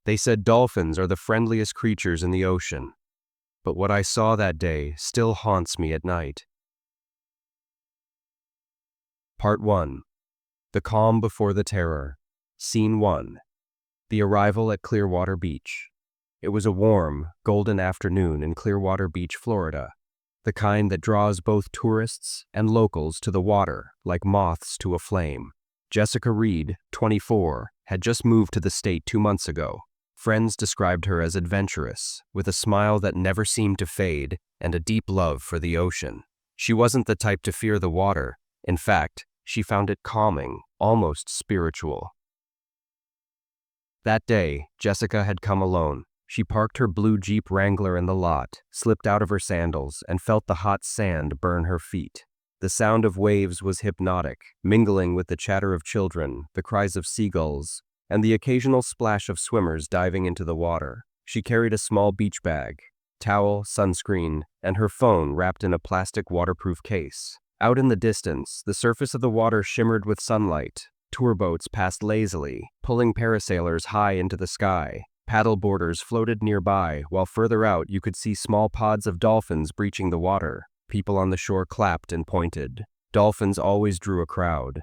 They said dolphins are the friendliest creatures in the ocean. But what I saw that day still haunts me at night. Part 1. The Calm Before the Terror. Scene 1. The arrival at Clearwater Beach. It was a warm, golden afternoon in Clearwater Beach, Florida, the kind that draws both tourists and locals to the water like moths to a flame. Jessica Reed, 24, had just moved to the state 2 months ago. Friends described her as adventurous, with a smile that never seemed to fade and a deep love for the ocean. She wasn't the type to fear the water. In fact, she found it calming, almost spiritual. That day, Jessica had come alone. She parked her blue Jeep Wrangler in the lot, slipped out of her sandals, and felt the hot sand burn her feet. The sound of waves was hypnotic, mingling with the chatter of children, the cries of seagulls, and the occasional splash of swimmers diving into the water. She carried a small beach bag, towel, sunscreen, and her phone wrapped in a plastic waterproof case. Out in the distance, the surface of the water shimmered with sunlight. Tour boats passed lazily, pulling parasailers high into the sky. Paddle boarders floated nearby, while further out you could see small pods of dolphins breaching the water. People on the shore clapped and pointed. Dolphins always drew a crowd.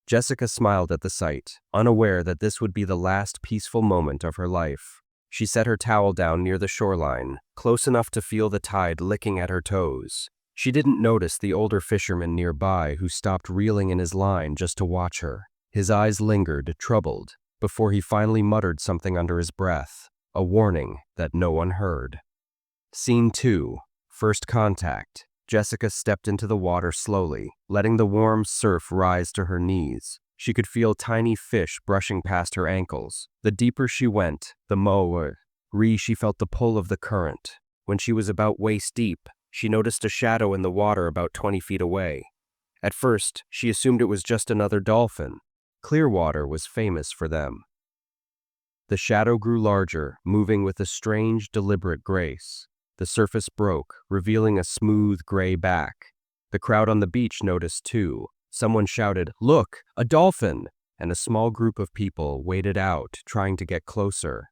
Jessica smiled at the sight, unaware that this would be the last peaceful moment of her life. She set her towel down near the shoreline, close enough to feel the tide licking at her toes. She didn't notice the older fisherman nearby who stopped reeling in his line just to watch her. His eyes lingered, troubled, before he finally muttered something under his breath, a warning that no one heard. Scene 2. First contact. Jessica stepped into the water slowly, letting the warm surf rise to her knees. She could feel tiny fish brushing past her ankles. The deeper she went, the more she felt the pull of the current. When she was about waist deep, she noticed a shadow in the water about 20 feet away. At first, she assumed it was just another dolphin. Clearwater was famous for them. The shadow grew larger, moving with a strange, deliberate grace. The surface broke, revealing a smooth gray back. The crowd on the beach noticed too. Someone shouted, "Look, a dolphin!" and a small group of people waded out, trying to get closer.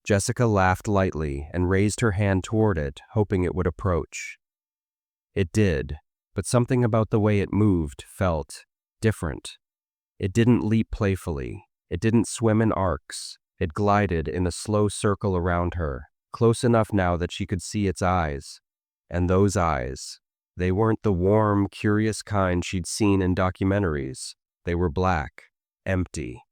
Jessica laughed lightly and raised her hand toward it, hoping it would approach. It did, but something about the way it moved felt different. It didn't leap playfully. It didn't swim in arcs. It glided in a slow circle around her, close enough now that she could see its eyes. And those eyes, they weren't the warm, curious kind she'd seen in documentaries. They were black, empty.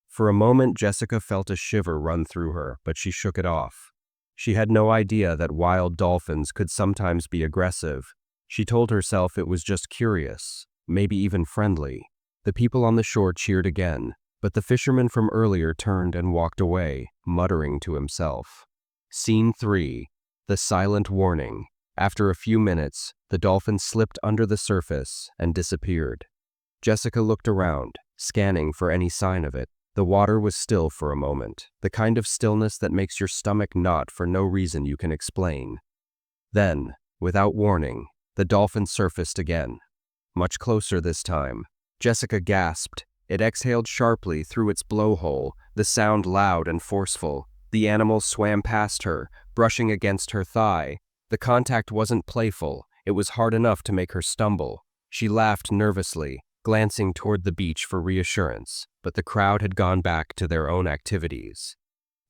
For a moment, Jessica felt a shiver run through her, but she shook it off. She had no idea that wild dolphins could sometimes be aggressive. She told herself it was just curious, maybe even friendly. The people on the shore cheered again, but the fisherman from earlier turned and walked away, muttering to himself. Scene 3. The Silent Warning. After a few minutes, the dolphin slipped under the surface and disappeared. Jessica looked around, scanning for any sign of it. The water was still for a moment, the kind of stillness that makes your stomach knot for no reason you can explain. Then, without warning, the dolphin surfaced again. Much closer this time. Jessica gasped. It exhaled sharply through its blowhole, the sound loud and forceful. The animal swam past her, brushing against her thigh. The contact wasn't playful. It was hard enough to make her stumble. She laughed nervously, glancing toward the beach for reassurance, but the crowd had gone back to their own activities.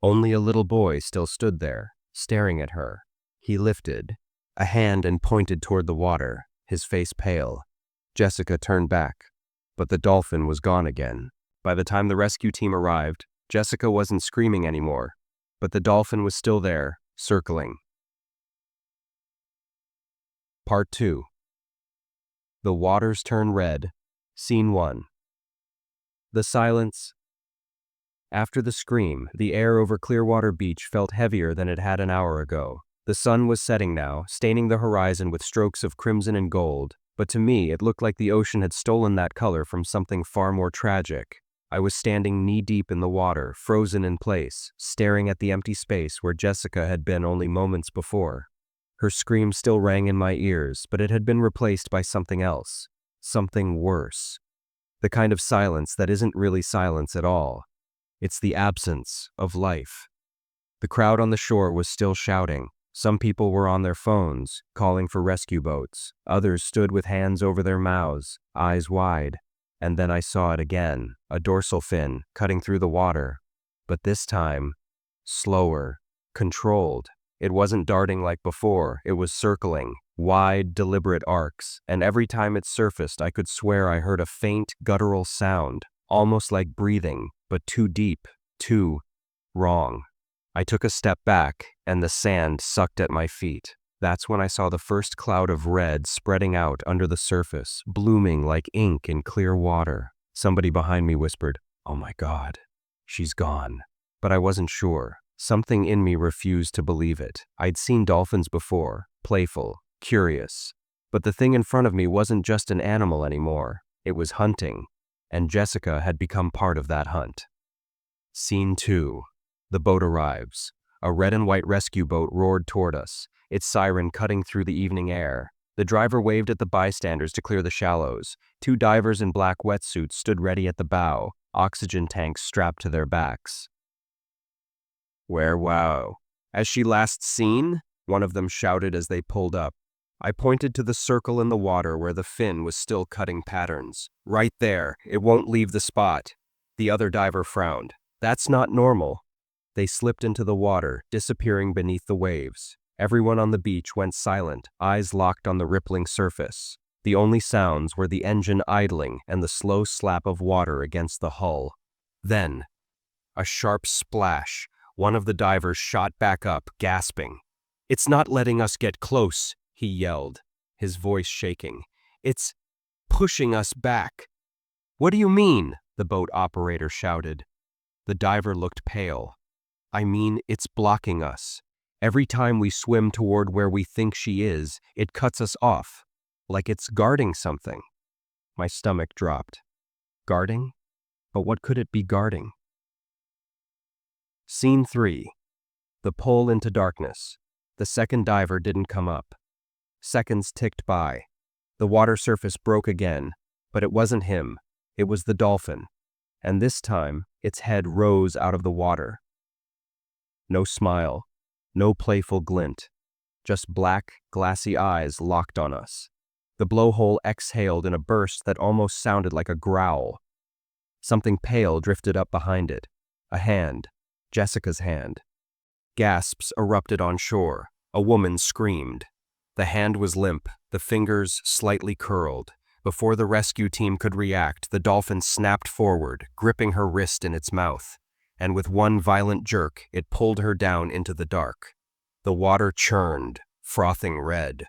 Only a little boy still stood there, staring at her. He lifted a hand and pointed toward the water, his face pale. Jessica turned back, but the dolphin was gone again. By the time the rescue team arrived, Jessica wasn't screaming anymore, but the dolphin was still there, circling. Part 2. The waters turn red. Scene 1. The silence. After the scream, the air over Clearwater Beach felt heavier than it had an hour ago. The sun was setting now, staining the horizon with strokes of crimson and gold, but to me it looked like the ocean had stolen that color from something far more tragic. I was standing knee-deep in the water, frozen in place, staring at the empty space where Jessica had been only moments before. Her scream still rang in my ears, but it had been replaced by something else. Something worse. The kind of silence that isn't really silence at all. It's the absence of life. The crowd on the shore was still shouting. Some people were on their phones, calling for rescue boats. Others stood with hands over their mouths, eyes wide. And then I saw it again, a dorsal fin cutting through the water. But this time, slower, controlled. It wasn't darting like before, it was circling, wide, deliberate arcs, and every time it surfaced I could swear I heard a faint, guttural sound, almost like breathing, but too deep, too wrong. I took a step back, and the sand sucked at my feet. That's when I saw the first cloud of red spreading out under the surface, blooming like ink in clear water. Somebody behind me whispered, "Oh my God, she's gone." But I wasn't sure. Something in me refused to believe it. I'd seen dolphins before, playful, curious. But the thing in front of me wasn't just an animal anymore. It was hunting, and Jessica had become part of that hunt. Scene 2. The boat arrives. A red and white rescue boat roared toward us, its siren cutting through the evening air. The driver waved at the bystanders to clear the shallows. 2 divers in black wetsuits stood ready at the bow, oxygen tanks strapped to their backs. "Where wow? As she last seen?" one of them shouted as they pulled up. I pointed to the circle in the water where the fin was still cutting patterns. "Right there, it won't leave the spot." The other diver frowned. "That's not normal." They slipped into the water, disappearing beneath the waves. Everyone on the beach went silent, eyes locked on the rippling surface. The only sounds were the engine idling and the slow slap of water against the hull. Then, a sharp splash. One of the divers shot back up, gasping. "It's not letting us get close," he yelled, his voice shaking. "It's pushing us back." "What do you mean?" the boat operator shouted. The diver looked pale. "I mean, it's blocking us. Every time we swim toward where we think she is, it cuts us off, like it's guarding something." My stomach dropped. Guarding? But what could it be guarding? Scene 3. The pull into darkness. The second diver didn't come up. Seconds ticked by. The water surface broke again, but it wasn't him. It was the dolphin. And this time, its head rose out of the water. No smile, no playful glint, just black, glassy eyes locked on us. The blowhole exhaled in a burst that almost sounded like a growl. Something pale drifted up behind it. A hand, Jessica's hand. Gasps erupted on shore. A woman screamed. The hand was limp, the fingers slightly curled. Before the rescue team could react, the dolphin snapped forward, gripping her wrist in its mouth. And with one violent jerk, it pulled her down into the dark. The water churned, frothing red.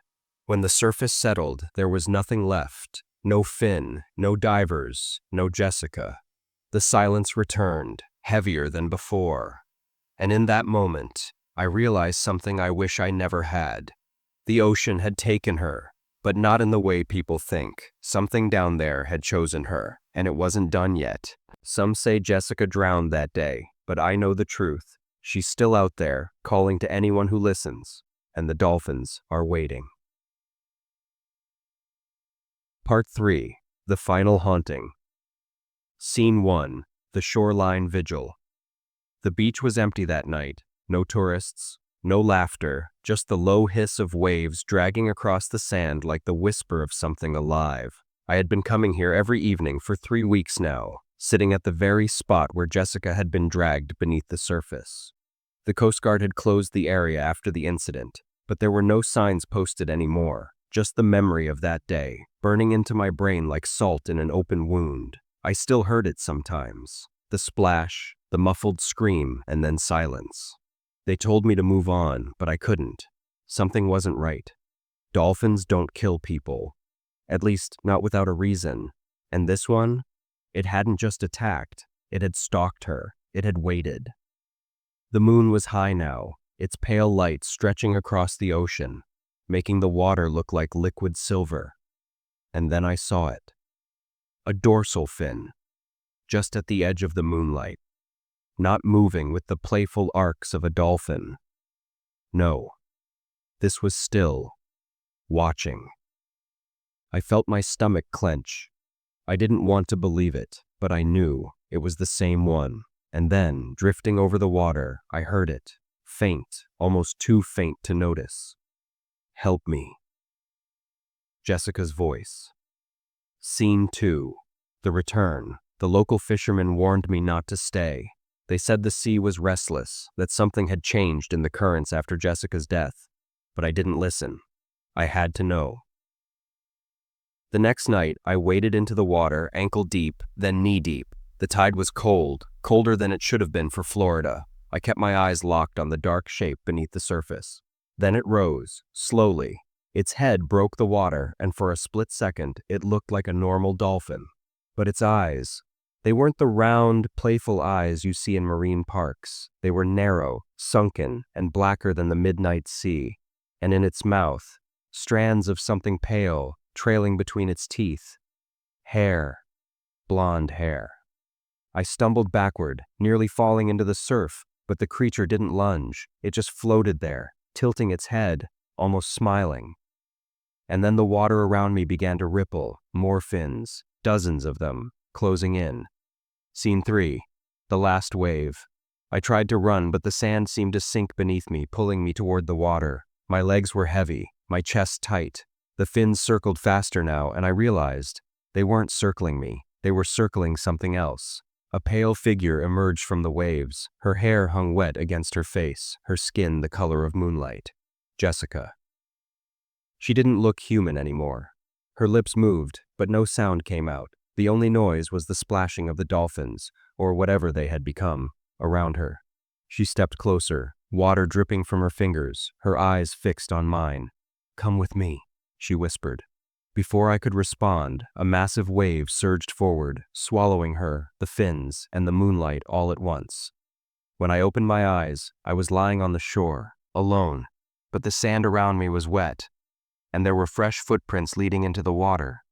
When the surface settled, there was nothing left. No fin, no divers, no Jessica. The silence returned, heavier than before. And in that moment, I realized something I wish I never had. The ocean had taken her, but not in the way people think. Something down there had chosen her, and it wasn't done yet. Some say Jessica drowned that day, but I know the truth. She's still out there, calling to anyone who listens, and the dolphins are waiting. Part 3. The Final Haunting. Scene 1. The Shoreline Vigil. The beach was empty that night. No tourists, no laughter, just the low hiss of waves dragging across the sand like the whisper of something alive. I had been coming here every evening for 3 weeks now, sitting at the very spot where Jessica had been dragged beneath the surface. The Coast Guard had closed the area after the incident, but there were no signs posted anymore, just the memory of that day, burning into my brain like salt in an open wound. I still heard it sometimes. The splash, the muffled scream, and then silence. They told me to move on, but I couldn't. Something wasn't right. Dolphins don't kill people. At least, not without a reason. And this one? It hadn't just attacked. It had stalked her. It had waited. The moon was high now, its pale light stretching across the ocean, making the water look like liquid silver. And then I saw it. A dorsal fin, just at the edge of the moonlight, not moving with the playful arcs of a dolphin. No, this was still, watching. I felt my stomach clench. I didn't want to believe it, but I knew it was the same one. And then, drifting over the water, I heard it. Faint, almost too faint to notice. "Help me." Jessica's voice. Scene 2. The return. The local fishermen warned me not to stay. They said the sea was restless, that something had changed in the currents after Jessica's death. But I didn't listen. I had to know. The next night, I waded into the water, ankle deep, then knee deep. The tide was cold, colder than it should have been for Florida. I kept my eyes locked on the dark shape beneath the surface. Then it rose, slowly. Its head broke the water, and for a split second, it looked like a normal dolphin. But its eyes, they weren't the round, playful eyes you see in marine parks. They were narrow, sunken, and blacker than the midnight sea. And in its mouth, strands of something pale, trailing between its teeth. Hair. Blonde hair. I stumbled backward, nearly falling into the surf, but the creature didn't lunge. It just floated there, tilting its head, almost smiling. And then the water around me began to ripple, more fins, dozens of them, closing in. Scene 3. The last wave. I tried to run, but the sand seemed to sink beneath me, pulling me toward the water. My legs were heavy, my chest tight. The fins circled faster now, and I realized they weren't circling me. They were circling something else. A pale figure emerged from the waves. Her hair hung wet against her face, her skin the color of moonlight. Jessica. She didn't look human anymore. Her lips moved, but no sound came out. The only noise was the splashing of the dolphins, or whatever they had become, around her. She stepped closer, water dripping from her fingers, her eyes fixed on mine. "Come with me," she whispered. Before I could respond, a massive wave surged forward, swallowing her, the fins, and the moonlight all at once. When I opened my eyes, I was lying on the shore, alone, but the sand around me was wet, and there were fresh footprints leading into the water.